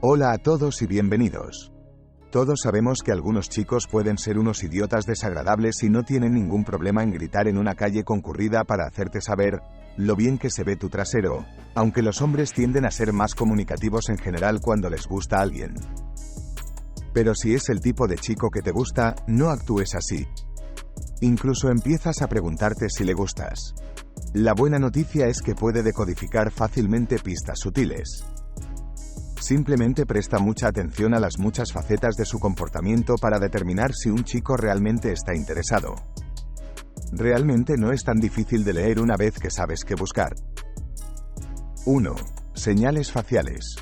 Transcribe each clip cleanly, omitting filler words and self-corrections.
Hola a todos y bienvenidos. Todos sabemos que algunos chicos pueden ser unos idiotas desagradables y no tienen ningún problema en gritar en una calle concurrida para hacerte saber lo bien que se ve tu trasero, aunque los hombres tienden a ser más comunicativos en general cuando les gusta a alguien. Pero si es el tipo de chico que te gusta, no actúes así. Incluso empiezas a preguntarte si le gustas. La buena noticia es que puede decodificar fácilmente pistas sutiles. Simplemente presta mucha atención a las muchas facetas de su comportamiento para determinar si un chico realmente está interesado. Realmente no es tan difícil de leer una vez que sabes qué buscar. 1. Señales faciales.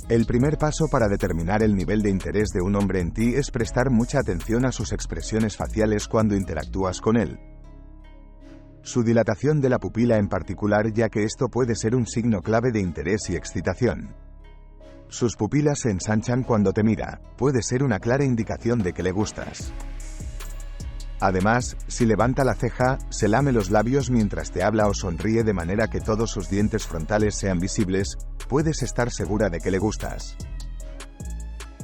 El primer paso para determinar el nivel de interés de un hombre en ti es prestar mucha atención a sus expresiones faciales cuando interactúas con él. Su dilatación de la pupila en particular, ya que esto puede ser un signo clave de interés y excitación. Sus pupilas se ensanchan cuando te mira, puede ser una clara indicación de que le gustas. Además, si levanta la ceja, se lame los labios mientras te habla o sonríe de manera que todos sus dientes frontales sean visibles, puedes estar segura de que le gustas.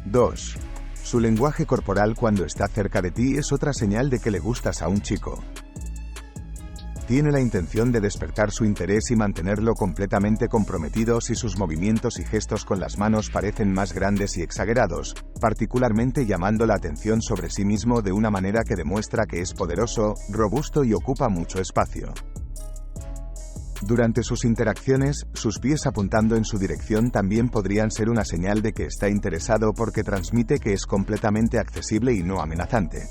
2. Su lenguaje corporal cuando está cerca de ti es otra señal de que le gustas a un chico. Tiene la intención de despertar su interés y mantenerlo completamente comprometido si sus movimientos y gestos con las manos parecen más grandes y exagerados, particularmente llamando la atención sobre sí mismo de una manera que demuestra que es poderoso, robusto y ocupa mucho espacio. Durante sus interacciones, sus pies apuntando en su dirección también podrían ser una señal de que está interesado porque transmite que es completamente accesible y no amenazante.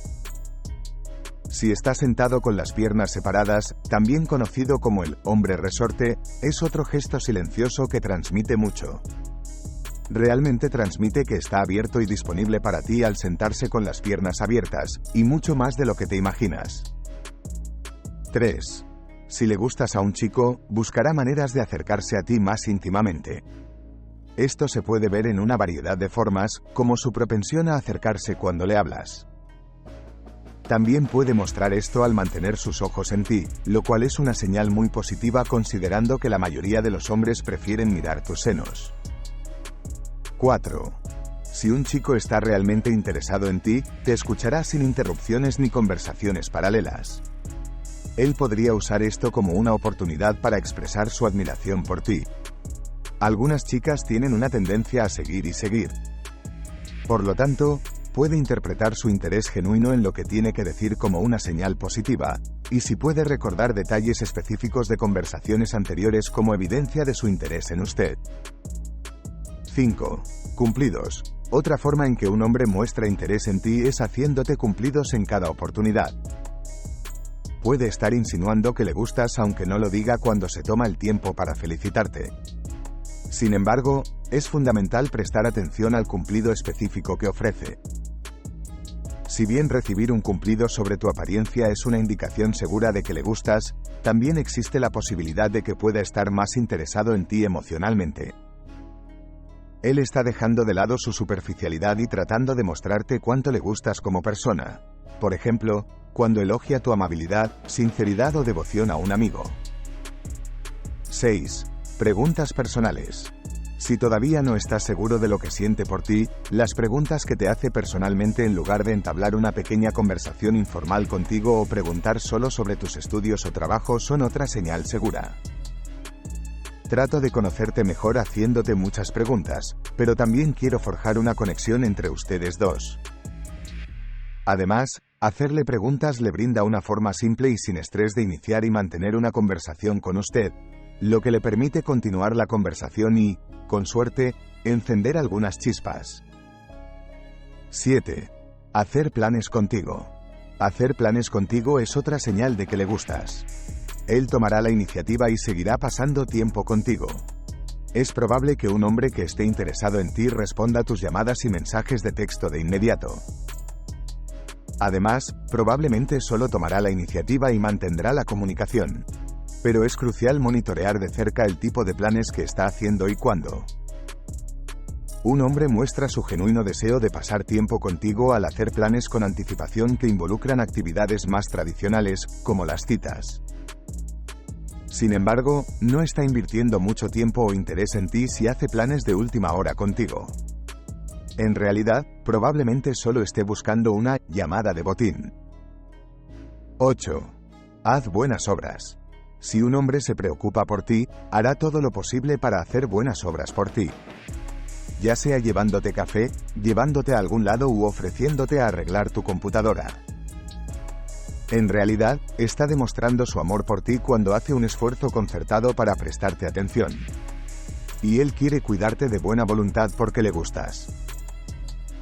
Si está sentado con las piernas separadas, también conocido como el hombre resorte, es otro gesto silencioso que transmite mucho. Realmente transmite que está abierto y disponible para ti al sentarse con las piernas abiertas, y mucho más de lo que te imaginas. 3. Si le gustas a un chico, buscará maneras de acercarse a ti más íntimamente. Esto se puede ver en una variedad de formas, como su propensión a acercarse cuando le hablas. También puede mostrar esto al mantener sus ojos en ti, lo cual es una señal muy positiva considerando que la mayoría de los hombres prefieren mirar tus senos. 4. Si un chico está realmente interesado en ti, te escuchará sin interrupciones ni conversaciones paralelas. Él podría usar esto como una oportunidad para expresar su admiración por ti. Algunas chicas tienen una tendencia a seguir y seguir. Por lo tanto, puede interpretar su interés genuino en lo que tiene que decir como una señal positiva, y si puede recordar detalles específicos de conversaciones anteriores como evidencia de su interés en usted. 5. Cumplidos. Otra forma en que un hombre muestra interés en ti es haciéndote cumplidos en cada oportunidad. Puede estar insinuando que le gustas aunque no lo diga cuando se toma el tiempo para felicitarte. Sin embargo, es fundamental prestar atención al cumplido específico que ofrece. Si bien recibir un cumplido sobre tu apariencia es una indicación segura de que le gustas, también existe la posibilidad de que pueda estar más interesado en ti emocionalmente. Él está dejando de lado su superficialidad y tratando de mostrarte cuánto le gustas como persona. Por ejemplo, cuando elogia tu amabilidad, sinceridad o devoción a un amigo. 6. Preguntas personales. Si todavía no estás seguro de lo que siente por ti, las preguntas que te hace personalmente en lugar de entablar una pequeña conversación informal contigo o preguntar solo sobre tus estudios o trabajo son otra señal segura. Trato de conocerte mejor haciéndote muchas preguntas, pero también quiero forjar una conexión entre ustedes dos. Además, hacerle preguntas le brinda una forma simple y sin estrés de iniciar y mantener una conversación con usted, lo que le permite continuar la conversación y, con suerte, encender algunas chispas. 7. Hacer planes contigo. Hacer planes contigo es otra señal de que le gustas. Él tomará la iniciativa y seguirá pasando tiempo contigo. Es probable que un hombre que esté interesado en ti responda a tus llamadas y mensajes de texto de inmediato. Además, probablemente solo tomará la iniciativa y mantendrá la comunicación. Pero es crucial monitorear de cerca el tipo de planes que está haciendo y cuándo. Un hombre muestra su genuino deseo de pasar tiempo contigo al hacer planes con anticipación que involucran actividades más tradicionales, como las citas. Sin embargo, no está invirtiendo mucho tiempo o interés en ti si hace planes de última hora contigo. En realidad, probablemente solo esté buscando una llamada de botín. 8. Haz buenas obras. Si un hombre se preocupa por ti, hará todo lo posible para hacer buenas obras por ti. Ya sea llevándote café, llevándote a algún lado u ofreciéndote a arreglar tu computadora. En realidad, está demostrando su amor por ti cuando hace un esfuerzo concertado para prestarte atención. Y él quiere cuidarte de buena voluntad porque le gustas.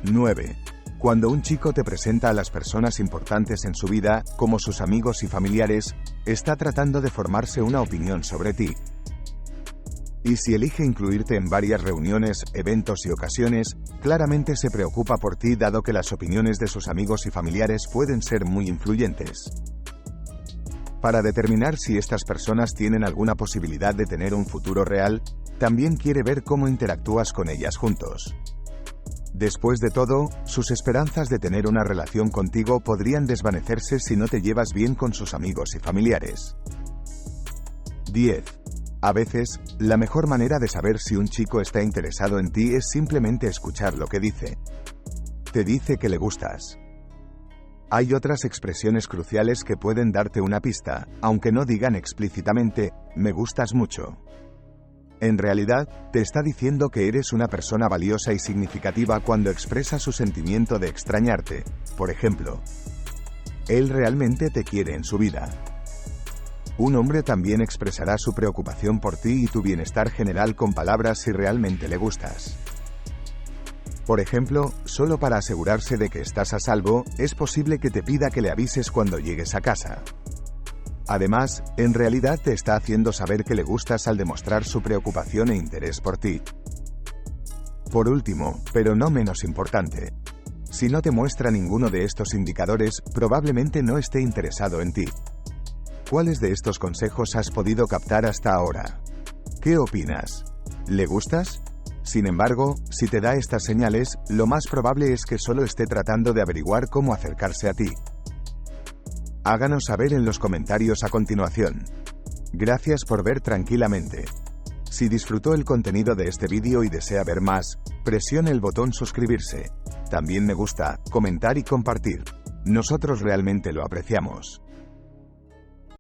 9. Cuando un chico te presenta a las personas importantes en su vida, como sus amigos y familiares, está tratando de formarse una opinión sobre ti. Y si elige incluirte en varias reuniones, eventos y ocasiones, claramente se preocupa por ti dado que las opiniones de sus amigos y familiares pueden ser muy influyentes. Para determinar si estas personas tienen alguna posibilidad de tener un futuro real, también quiere ver cómo interactúas con ellas juntos. Después de todo, sus esperanzas de tener una relación contigo podrían desvanecerse si no te llevas bien con sus amigos y familiares. 10. A veces, la mejor manera de saber si un chico está interesado en ti es simplemente escuchar lo que dice. Te dice que le gustas. Hay otras expresiones cruciales que pueden darte una pista, aunque no digan explícitamente, me gustas mucho. En realidad, te está diciendo que eres una persona valiosa y significativa cuando expresa su sentimiento de extrañarte. Por ejemplo, él realmente te quiere en su vida. Un hombre también expresará su preocupación por ti y tu bienestar general con palabras si realmente le gustas. Por ejemplo, solo para asegurarse de que estás a salvo, es posible que te pida que le avises cuando llegues a casa. Además, en realidad te está haciendo saber que le gustas al demostrar su preocupación e interés por ti. Por último, pero no menos importante, si no te muestra ninguno de estos indicadores, probablemente no esté interesado en ti. ¿Cuáles de estos consejos has podido captar hasta ahora? ¿Qué opinas? ¿Le gustas? Sin embargo, si te da estas señales, lo más probable es que solo esté tratando de averiguar cómo acercarse a ti. Háganos saber en los comentarios a continuación. Gracias por ver tranquilamente. Si disfrutó el contenido de este vídeo y desea ver más, presione el botón suscribirse. También me gusta, comentar y compartir. Nosotros realmente lo apreciamos.